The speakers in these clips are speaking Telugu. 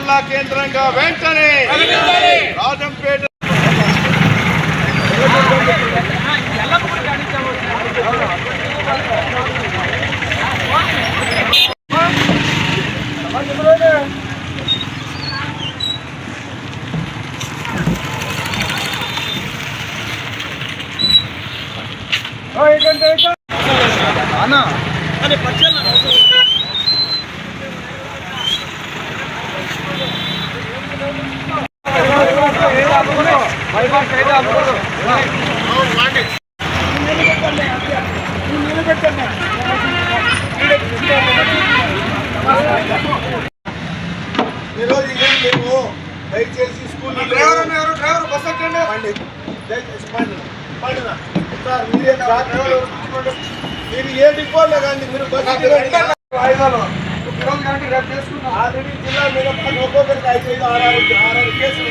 జిల్లా కేంద్రంగా వెంటనే రాజంపేట అన్నా ఈరోజు ఏం లేవు. దయచేసి స్కూల్ డ్రైవర్ బస్ పండి దయచేసి పండినా సార్ మీరు ఏ డిపోలో కానీ మీరు బస్ ఆల్రెడీ జిల్లా మీద ఒక్కొక్కరికి 5-6 కేసులు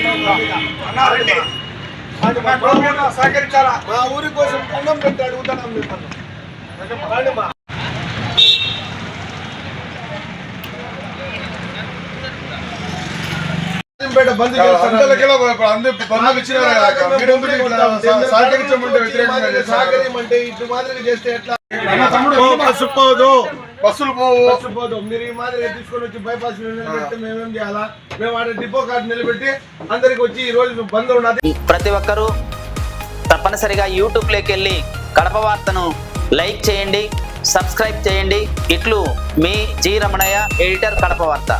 సహకరించాలా. మా ఊరి కోసం దండం పెట్టి అడుగుతున్నాం మిమ్మల్ని. బంద్ సహకరించమంటే ఇటు మాదిరిగా చేస్తే ఎట్లా? బస్సులు పోదు. మీరు ఈ మాదిరిగా తీసుకొని వచ్చి బైపాస్ నిలబెడితే మేమేం చేయాలా? మేము ఆడ డిపో కార్డు నిలబెట్టి అందరికి వచ్చి ఈ రోజు బంద్ ఉన్నది. ప్రతి ఒక్కరూ తప్పనిసరిగా యూట్యూబ్లోకి వెళ్ళి కడప వార్తను లైక్ చేయండి, సబ్స్క్రైబ్ చేయండి. ఇట్లు మీ జి రమణయ్య, ఎడిటర్, కడప వార్త.